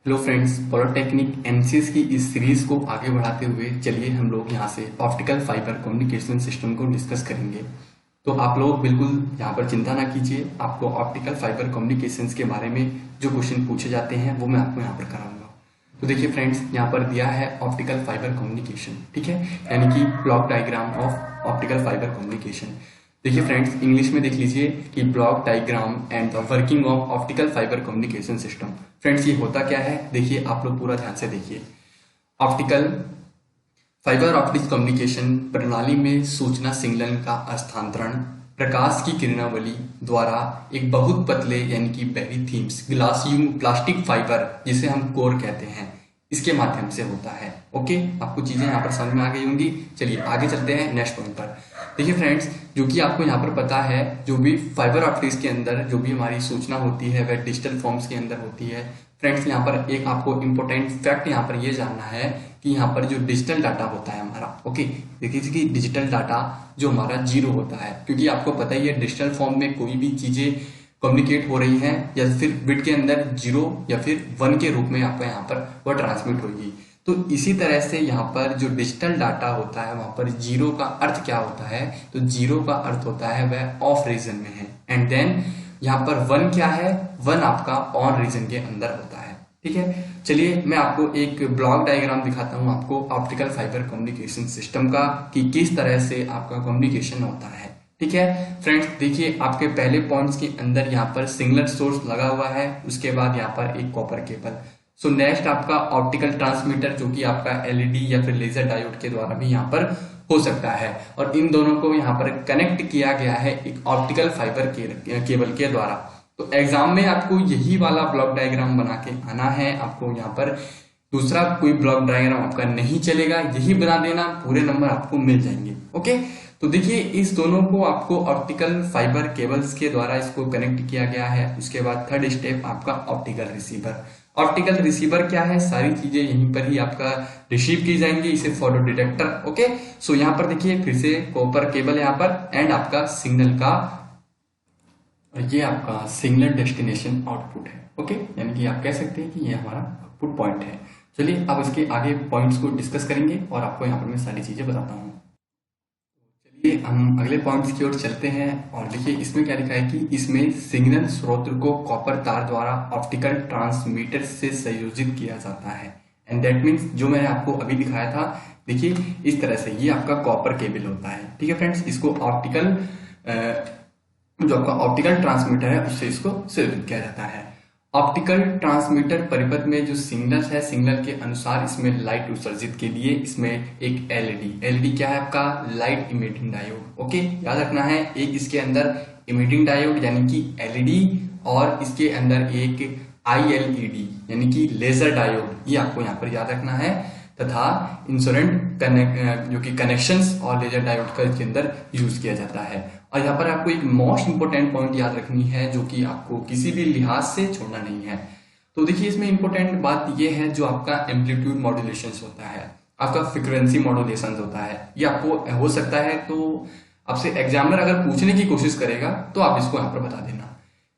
Hello friends, polytechnic MCS की इस series को आगे बढ़ाते हुए चलिए हम लोग यहाँ से ऑप्टिकल फाइबर कम्युनिकेशन सिस्टम को डिस्कस करेंगे। तो आप लोग बिल्कुल यहाँ पर चिंता ना कीजिए, आपको ऑप्टिकल फाइबर कम्युनिकेशंस के बारे में जो क्वेश्चन पूछे जाते हैं वो मैं आपको यहाँ पर कराऊंगा। तो देखिए फ्रेंड्स, यहाँ पर दिया है ऑप्टिकल फाइबर कम्युनिकेशन, ठीक है, यानी कि block diagram of optical fibre communication. देखिए फ्रेंड्स, इंग्लिश में देख लीजिए कि block diagram and the working of optical fibre communication system. Friends, ये होता क्या है, देखिए आप लोग पूरा ध्यान से देखिए। ऑप्टिकल फाइबर ऑप्टिक्स कम्युनिकेशन प्रणाली में सूचना सिग्नल का स्थानांतरण प्रकाश की किरणावली द्वारा एक बहुत पतले यानी कि बेरी थीम्स ग्लासियम प्लास्टिक फाइबर जिसे हम कोर कहते हैं, इसके माध्यम से होता है। ओके, आपको चीजें यहाँ पर समझ में आ गई होंगी। चलिए आगे चलते हैं नेक्स्ट पॉइंट पर। देखिए फ्रेंड्स, जो कि आपको यहाँ पर पता है, जो भी फाइबर ऑप्टिक्स के अंदर जो भी हमारी सूचना होती है वह डिजिटल फॉर्म्स के अंदर होती है। फ्रेंड्स, यहाँ पर एक आपको इंपॉर्टेंट फैक्ट यहाँ पर ये जानना है कि यहाँ पर जो डिजिटल डाटा होता है हमारा, ओके, देखिए कि डिजिटल डाटा जो हमारा जीरो होता है, क्योंकि आपको पता ही है डिजिटल फॉर्म में कोई भी चीजें कम्युनिकेट हो रही हैं या फिर बिट के अंदर 0 या फिर 1 के रूप में आपको यहाँ पर वह ट्रांसमिट होगी। तो इसी तरह से यहाँ पर जो डिजिटल डाटा होता है वहां पर 0 का अर्थ क्या होता है, तो 0 का अर्थ होता है वह ऑफ रीजन में है, एंड देन यहाँ पर 1 क्या है, 1 आपका ऑन रीजन के अंदर होता है। ठीक है, चलिए मैं आपको एक ब्लॉक डायग्राम दिखाता हूँ आपको ऑप्टिकल फाइबर कम्युनिकेशन सिस्टम का कि किस तरह से आपका कम्युनिकेशन होता है। ठीक है फ्रेंड्स, देखिए आपके पहले पॉइंट्स के अंदर यहाँ पर सिंगल सोर्स लगा हुआ है, उसके बाद यहाँ पर एक कॉपर केबल। सो नेक्स्ट आपका ऑप्टिकल ट्रांसमीटर जो कि आपका एलईडी या फिर लेजर डायोड के द्वारा भी यहाँ पर हो सकता है, और इन दोनों को यहाँ पर कनेक्ट किया गया है एक ऑप्टिकल फाइबर केबल के द्वारा। तो एग्जाम में आपको यही वाला ब्लॉक डायग्राम बना के आना है, आपको यहाँ पर दूसरा कोई ब्लॉक डायग्राम आपका नहीं चलेगा, यही बना देना, पूरे नंबर आपको मिल जाएंगे। ओके, तो देखिए इस दोनों को आपको ऑप्टिकल फाइबर केबल्स के द्वारा इसको कनेक्ट किया गया है। उसके बाद थर्ड स्टेप आपका ऑप्टिकल रिसीवर। ऑप्टिकल रिसीवर क्या है, सारी चीजें यहीं पर ही आपका रिसीव की जाएंगी, इसे फोटो डिटेक्टर। ओके, सो यहाँ पर देखिए फिर से कॉपर केबल यहाँ पर एंड आपका सिग्नल का, ये आपका सिग्नल डेस्टिनेशन आउटपुट है। ओके, यानी कि आप कह सकते हैं कि ये हमारा आउटपुट पॉइंट है। चलिए अब इसके आगे पॉइंट्स को डिस्कस करेंगे और आपको यहाँ पर मैं सारी चीजें बताता हूँ। चलिए हम अगले पॉइंट्स की ओर चलते हैं और देखिए इसमें क्या लिखा है कि इसमें सिग्नल स्रोत को कॉपर तार द्वारा ऑप्टिकल ट्रांसमीटर से संयोजित किया जाता है, एंड दैट मीन्स जो मैंने आपको अभी दिखाया था, देखिए इस तरह से ये आपका कॉपर केबल होता है। ठीक है फ्रेंड्स, इसको ऑप्टिकल जो आपका ऑप्टिकल ट्रांसमीटर है उससे इसको संयोजित किया जाता है। ऑप्टिकल ट्रांसमीटर परिपथ में जो सिग्नल है, सिग्नल के अनुसार इसमें लाइट उत्सर्जित के लिए इसमें एक एलईडी क्या है आपका, लाइट इमिटिंग डायोड। ओके, याद रखना है, एक इसके अंदर इमिटिंग डायोड यानी कि एलईडी और इसके अंदर एक आईएलईडी यानी कि लेजर डायोड, ये आपको यहाँ पर याद रखना है, तथा इंसोलेंट जो कि कनेक्शंस और लेजर डायोड का इसके अंदर यूज किया जाता है। और यहाँ पर आपको एक मोस्ट इंपोर्टेंट पॉइंट याद रखनी है जो कि आपको किसी भी लिहाज से छोड़ना नहीं है। तो देखिए इसमें इंपोर्टेंट बात यह है जो आपका एम्पलीट्यूड मॉड्यूलेशन होता है, आपका फ्रीक्वेंसी मॉड्यूलेशन होता है, ये आपको हो सकता है, तो आपसे एग्जामिनर अगर पूछने की कोशिश करेगा तो आप इसको यहाँ पर बता देना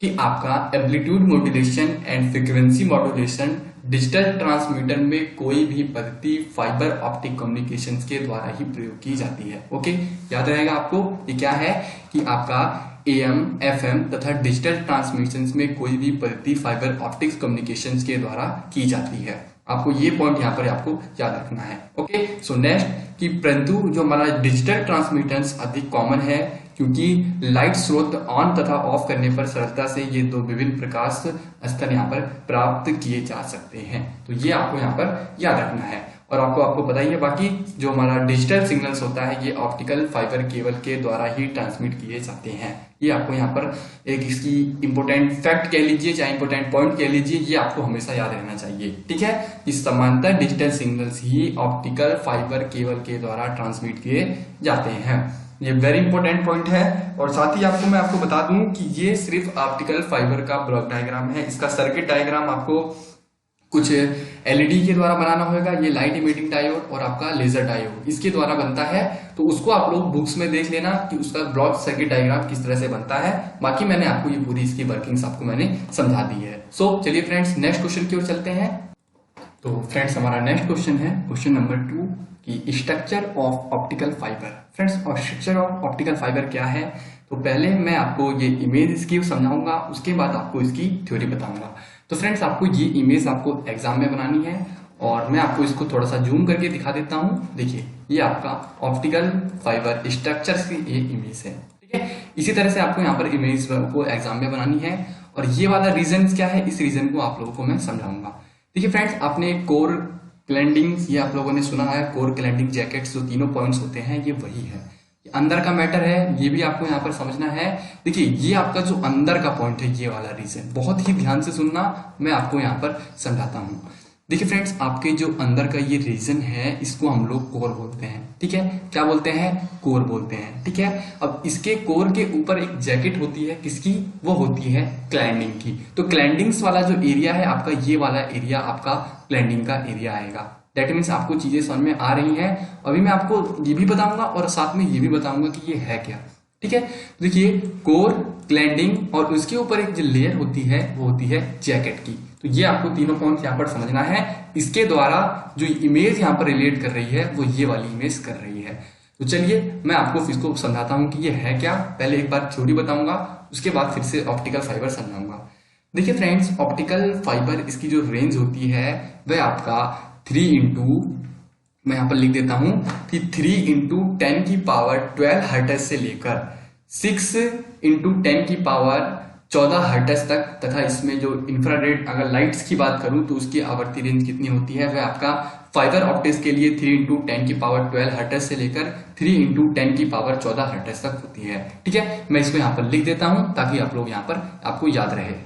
कि आपका amplitude modulation and frequency modulation digital transmitter में कोई भी पद्धति फाइबर ऑप्टिक कम्युनिकेशंस के द्वारा ही प्रयोग की जाती है। ओके, याद रहेगा आपको, ये क्या है कि आपका AM, FM तथा डिजिटल ट्रांसमिशंस में कोई भी पद्धति फाइबर ऑप्टिक्स कम्युनिकेशंस के द्वारा की जाती है। आपको ये पॉइंट यहाँ पर आपको याद रखना है। ओके, सो नेक्स्ट कि परंतु जो हमारा डिजिटल ट्रांसमिटेंस अधिक कॉमन है, क्योंकि लाइट स्रोत ऑन तथा ऑफ करने पर सरलता से ये दो विभिन्न प्रकाश स्तर यहाँ पर प्राप्त किए जा सकते हैं। तो ये आपको यहाँ पर याद रखना है। और आपको पता ही है, बाकी जो हमारा डिजिटल सिग्नल्स होता है ये ऑप्टिकल फाइबर केबल के द्वारा ही ट्रांसमिट किए जाते हैं। ये आपको यहाँ पर एक इसकी इंपोर्टेंट फैक्ट कह लीजिए चाहे इंपोर्टेंट पॉइंट कह लीजिए, ये आपको हमेशा याद रहना चाहिए। ठीक है, इस समांतर डिजिटल सिग्नल्स ही ऑप्टिकल फाइबर केबल के द्वारा ट्रांसमिट किए जाते हैं। ये वेरी इंपॉर्टेंट पॉइंट है। और साथ ही मैं आपको बता दूं कि ये सिर्फ ऑप्टिकल फाइबर का ब्लॉक डायग्राम है, इसका सर्किट डायग्राम आपको कुछ एलईडी के द्वारा बनाना होगा, ये लाइट इमिटिंग डायोड और आपका लेजर डायोड इसके द्वारा बनता है। तो उसको आप लोग बुक्स में देख लेना कि उसका ब्लॉक सर्किट डायग्राम किस तरह से बनता है। बाकी मैंने आपको ये पूरी इसकी वर्किंग्स आपको मैंने समझा दी है। सो चलिए फ्रेंड्स, नेक्स्ट क्वेश्चन की ओर चलते हैं। तो फ्रेंड्स हमारा नेक्स्ट क्वेश्चन है क्वेश्चन नंबर 2 कि structure of optical fibre. Friends और स्ट्रक्चर ऑफ ऑप्टिकल फाइबर क्या है, तो पहले मैं आपको ये इमेज इसकी समझाऊंगा, उसके बाद आपको इसकी थ्योरी बताऊंगा। तो फ्रेंड्स आपको ये इमेज आपको एग्जाम में बनानी है और मैं आपको इसको थोड़ा सा जूम करके दिखा देता हूँ। देखिए ये आपका ऑप्टिकल फाइबर स्ट्रक्चर की ये इमेज है, ठीक है। इसी तरह से आपको यहाँ पर इमेज को एग्जाम में बनानी है और ये वाला रीजन क्या है, इस रीजन को आप लोगों को मैं समझाऊंगा। देखिए फ्रेंड्स आपने कोर क्लैंडिंग ये आप लोगों ने सुना है, कोर क्लैंडिंग जैकेट्स जो तीनों पॉइंट्स होते हैं ये वही है, ये अंदर का मैटर है, ये भी आपको यहाँ पर समझना है। देखिए ये आपका जो अंदर का पॉइंट है ये वाला रीजन, बहुत ही ध्यान से सुनना, मैं आपको यहाँ पर समझाता हूँ। देखिए फ्रेंड्स आपके जो अंदर का ये रीजन है इसको हम लोग कोर बोलते हैं, ठीक है। क्या बोलते हैं, कोर बोलते हैं, ठीक है। अब इसके कोर के ऊपर एक जैकेट होती है, किसकी, वो होती है क्लैंडिंग की। तो क्लैंडिंग्स वाला जो एरिया है आपका, ये वाला एरिया आपका क्लैंडिंग का एरिया आएगा। दैट मीन्स आपको चीजें समझ में आ रही हैं। अभी मैं आपको ये भी बताऊंगा और साथ में ये भी बताऊंगा कि ये है क्या, ठीक है। तो देखिए कोर, क्लैंडिंग और उसके ऊपर एक जो लेयर होती है वो होती है जैकेट की। तो ये आपको तीनों पॉइंट यहाँ पर समझना है। इसके द्वारा जो इमेज यहाँ पर रिलेट कर रही है वो ये वाली इमेज कर रही है। तो चलिए मैं आपको इसको समझाता हूँ कि ये है क्या। पहले एक बार थ्योरी बताऊंगा, उसके बाद फिर से ऑप्टिकल फाइबर समझाऊंगा। देखिए फ्रेंड्स ऑप्टिकल फाइबर इसकी जो रेंज होती है वह आपका 3 इंटू, मैं यहाँ पर लिख देता हूँ कि 3 इंटू 10 की पावर 12 हर्ट्ज से लेकर 6 इंटू 10 की पावर 14 हर्ट्ज तक, तथा इसमें जो इंफ्रारेड अगर लाइट्स की बात करूं तो उसकी आवृत्ति रेंज कितनी होती है, वह आपका फाइबर ऑप्टिक्स के लिए 3 इंटू 10 की पावर 12 हर्ट्ज से लेकर 3 इंटू 10 की पावर 14 हर्ट्ज तक होती है, ठीक है। मैं इसको यहाँ पर लिख देता हूँ ताकि आप लोग यहाँ पर आपको याद रहे।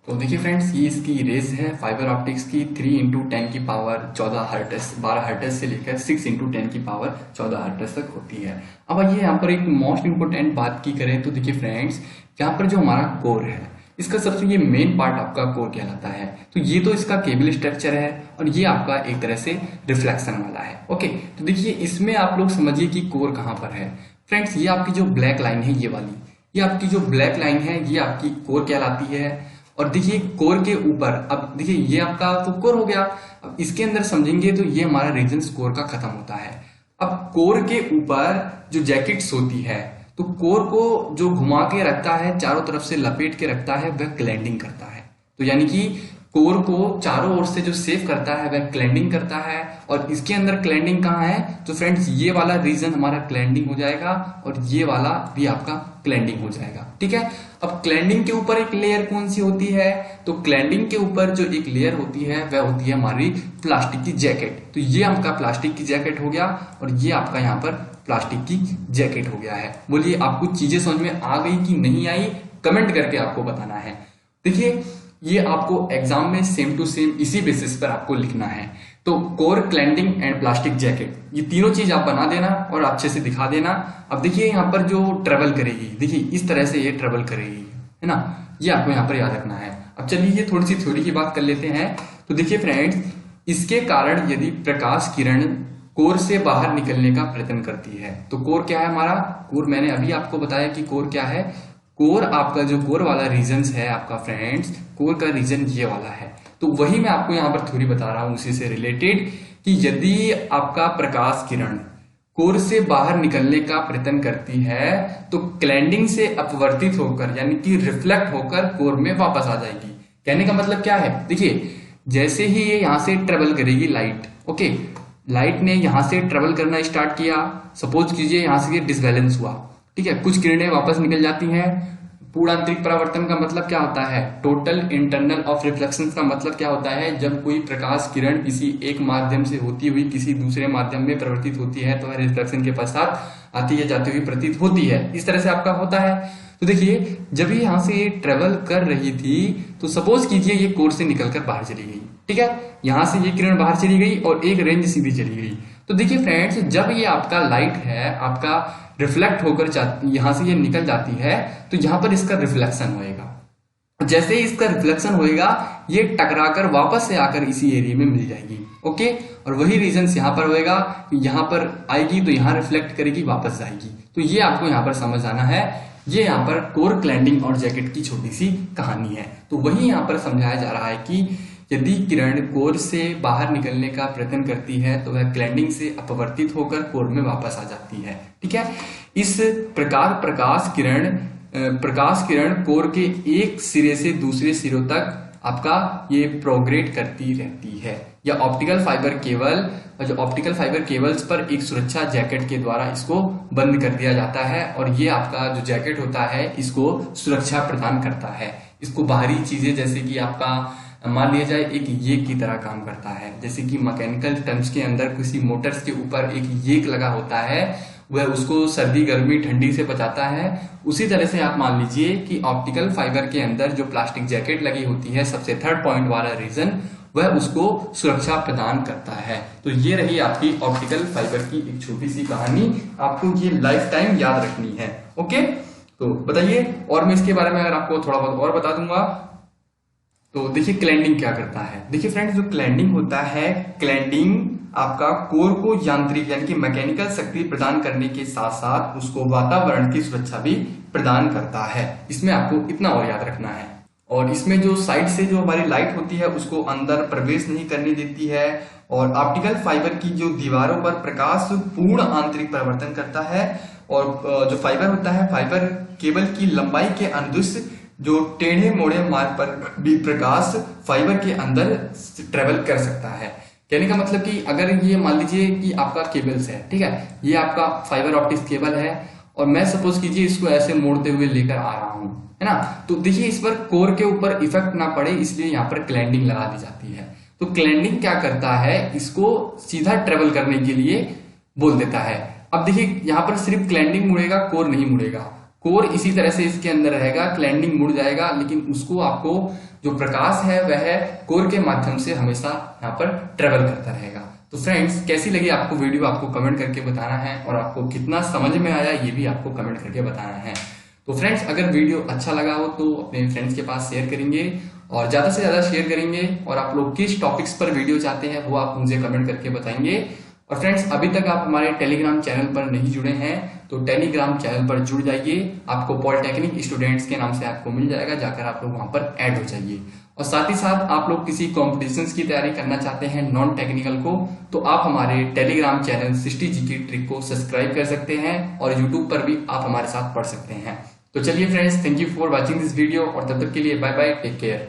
तो देखिए फ्रेंड्स ये इसकी रेंज है फाइबर ऑप्टिक्स की 3 इंटू 10 की पावर 14 हर्ट्ज, 12 हर्ट्ज से लेकर 6 इंटू 10 की पावर 14 हर्ट्ज तक होती है। अब आइए यहाँ पर एक मोस्ट इंपोर्टेंट बात की करें तो देखिए फ्रेंड्स यहाँ पर जो हमारा कोर है इसका सबसे ये मेन पार्ट आपका कोर कहलाता है। तो ये तो इसका केबल स्ट्रक्चर है और ये आपका एक तरह से रिफ्लेक्शन वाला है, ओके। तो देखिए इसमें आप लोग समझिए कि कोर कहाँ पर है। फ्रेंड्स ये आपकी जो ब्लैक लाइन है ये वाली, ये आपकी जो ब्लैक लाइन है ये आपकी कोर कहलाती है। और देखिए कोर के ऊपर, अब देखिए ये आपका तो कोर हो गया, अब इसके अंदर समझेंगे तो ये हमारा रीजन कोर का खत्म होता है। अब कोर के ऊपर जो जैकेट्स होती है तो कोर को जो घुमा के रखता है, चारों तरफ से लपेट के रखता है, वह क्लैंडिंग करता है। तो यानी कि कोर को चारों ओर से जो सेव करता है वह क्लैंडिंग करता है। और इसके अंदर क्लैंडिंग कहाँ है, तो फ्रेंड्स ये वाला रीजन हमारा क्लैंडिंग हो जाएगा और ये वाला भी आपका क्लैंडिंग हो जाएगा, ठीक है। अब क्लैंडिंग के ऊपर एक लेयर कौन सी होती है, तो क्लैंडिंग के ऊपर जो एक लेयर होती है वह होती है हमारी प्लास्टिक की जैकेट। तो ये आपका प्लास्टिक की जैकेट हो गया और ये आपका यहाँ पर प्लास्टिक की जैकेट हो गया है। बोलिए आपको चीजें समझ में आ गई कि नहीं आई, कमेंट करके आपको बताना है। देखिए ये आपको एग्जाम में सेम टू सेम इसी बेसिस पर आपको लिखना है। तो कोर, क्लैंडिंग एंड प्लास्टिक जैकेट, ये तीनों चीज आप बना देना और अच्छे से दिखा देना। अब देखिए यहाँ पर जो ट्रेवल करेगी, देखिए इस तरह से ये ट्रेवल करेगी, है ना, ये आपको यहाँ पर याद रखना है। अब चलिए ये थोड़ी सी थ्योरी की बात कर लेते हैं। तो देखिए फ्रेंड्स इसके कारण यदि प्रकाश किरण कोर से बाहर निकलने का प्रयत्न करती है, तो कोर क्या है हमारा, कोर मैंने अभी आपको बताया कि कोर क्या है। कोर आपका जो कोर वाला रीजन है आपका फ्रेंड्स, कोर का रीजन ये वाला है। तो वही मैं आपको यहाँ पर थ्योरी बता रहा हूं उसी से रिलेटेड कि यदि आपका प्रकाश किरण कोर से बाहर निकलने का प्रयत्न करती है तो क्लैंडिंग से अपवर्तित होकर यानी कि रिफ्लेक्ट होकर कोर में वापस आ जाएगी। कहने का मतलब क्या है, देखिए जैसे ही ये यहाँ से ट्रेवल करेगी लाइट, ओके, लाइट ने यहाँ से ट्रेवल करना स्टार्ट किया, सपोज कीजिए यहाँ से ये डिसबैलेंस हुआ, ठीक है, कुछ किरणें वापस निकल जाती हैं। पूर्ण आंतरिक परावर्तन का मतलब क्या होता है, टोटल इंटरनल ऑफ रिफ्लेक्शन का मतलब क्या होता है, जब कोई प्रकाश किरण किसी एक माध्यम से होती हुई किसी दूसरे माध्यम में परिवर्तित होती है तो वह रिफ्लेक्शन के पश्चात आती या जाती हुई प्रतीत होती है। इस तरह से आपका होता है। तो देखिए जब ये यहाँ से ट्रेवल कर रही थी तो सपोज कीजिए ये कोर से निकलकर बाहर चली गई, ठीक है, यहाँ से ये किरण बाहर चली गई और एक रेंज सीधी चली गई। तो देखिए फ्रेंड्स जब ये आपका लाइट है आपका रिफ्लेक्ट होकर यहाँ से ये निकल जाती है तो यहाँ पर इसका रिफ्लेक्शन होएगा। जैसे ही इसका रिफ्लेक्शन होएगा ये टकराकर वापस से आकर इसी एरिया में मिल जाएगी, ओके। और वही रीजन यहाँ पर होएगा, यहाँ पर आएगी तो यहाँ रिफ्लेक्ट करेगी वापस जाएगी। तो ये आपको यहाँ पर समझ आना है। ये यहाँ पर कोर, क्लैंडिंग और जैकेट की छोटी सी कहानी है। तो वही यहाँ पर समझाया जा रहा है कि यदि किरण कोर से बाहर निकलने का प्रयत्न करती है तो वह क्लैंडिंग से अपवर्तित होकर कोर में वापस आ जाती है। ठीक है, इस प्रकार प्रकाश किरण कोर के एक सिरे से दूसरे सिरों तक आपका ये प्रोग्रेट करती रहती है। या ऑप्टिकल फाइबर केबल्स पर एक सुरक्षा जैकेट के द्वारा इसको बंद कर दिया जाता है और ये आपका जो जैकेट होता है इसको सुरक्षा प्रदान करता है। इसको बाहरी चीजें जैसे कि आपका मान लिया जाए एक येक की तरह काम करता है। जैसे कि मैकेनिकल टर्म्स के अंदर किसी मोटर्स के ऊपर एक येक लगा होता है, वह उसको सर्दी गर्मी ठंडी से बचाता है। उसी तरह से आप मान लीजिए कि ऑप्टिकल फाइबर के अंदर जो प्लास्टिक जैकेट लगी होती है, सबसे थर्ड पॉइंट वाला रीजन, वह उसको सुरक्षा प्रदान करता है। तो ये रही आपकी ऑप्टिकल फाइबर की एक छोटी सी कहानी, आपको ये लाइफ टाइम याद रखनी है। ओके, तो बताइए, और मैं इसके बारे में अगर आपको थोड़ा बहुत और बता दूंगा तो देखिए क्लैंडिंग क्या करता है। देखिए फ्रेंड्स, जो क्लैंडिंग होता है, क्लैंडिंग आपका कोर को यांत्रिक यानी कि मैकेनिकल शक्ति प्रदान करने के साथ साथ उसको वातावरण की सुरक्षा भी प्रदान करता है। इसमें आपको इतना और याद रखना है। और इसमें जो साइड से जो हमारी लाइट होती है उसको अंदर प्रवेश नहीं करने देती है। और ऑप्टिकल फाइबर की जो दीवारों पर प्रकाश पूर्ण आंतरिक परिवर्तन करता है। और जो फाइबर होता है, फाइबर केबल की लंबाई के अनुदिश जो टेढ़े मोड़े मार्ग पर भी प्रकाश फाइबर के अंदर ट्रेवल कर सकता है। कहने का मतलब कि अगर ये मान लीजिए कि आपका केबल्स है, ठीक है, ये आपका फाइबर ऑप्टिक्स केबल है और मैं सपोज कीजिए इसको ऐसे मोड़ते हुए लेकर आ रहा हूं, है ना, तो देखिए इस पर कोर के ऊपर इफेक्ट ना पड़े इसलिए यहाँ पर क्लैंडिंग लगा दी जाती है। तो क्लैंडिंग क्या करता है, इसको सीधा ट्रेवल करने के लिए बोल देता है। अब देखिए यहाँ पर सिर्फ क्लैंडिंग मुड़ेगा, कोर नहीं मुड़ेगा। कोर इसी तरह से इसके अंदर रहेगा, क्लैंडिंग मुड़ जाएगा, लेकिन उसको आपको जो प्रकाश है वह कोर के माध्यम से हमेशा यहाँ पर ट्रेवल करता रहेगा। तो फ्रेंड्स, कैसी लगी आपको वीडियो, आपको कमेंट करके बताना है और आपको कितना समझ में आया ये भी आपको कमेंट करके बताना है। तो फ्रेंड्स, अगर वीडियो अच्छा लगा हो तो अपने फ्रेंड्स के पास शेयर करेंगे और ज्यादा से ज्यादा शेयर करेंगे। और आप लोग किस टॉपिक्स पर वीडियो चाहते हैं वो आप मुझे कमेंट करके बताएंगे। और फ्रेंड्स, अभी तक आप हमारे टेलीग्राम चैनल पर नहीं जुड़े हैं तो टेलीग्राम चैनल पर जुड़ जाइए। आपको पॉलिटेक्निक स्टूडेंट्स के नाम से आपको मिल जाएगा, जाकर आप लोग वहां पर ऐड हो जाइए। और साथ ही साथ आप लोग किसी कॉम्पिटिशन्स की तैयारी करना चाहते हैं नॉन टेक्निकल को, तो आप हमारे टेलीग्राम चैनल 60G की ट्रिक को सब्सक्राइब कर सकते हैं और यूट्यूब पर भी आप हमारे साथ पढ़ सकते हैं। तो चलिए friends, thank you for watching this video और तब तक के लिए बाय बाय, टेक केयर।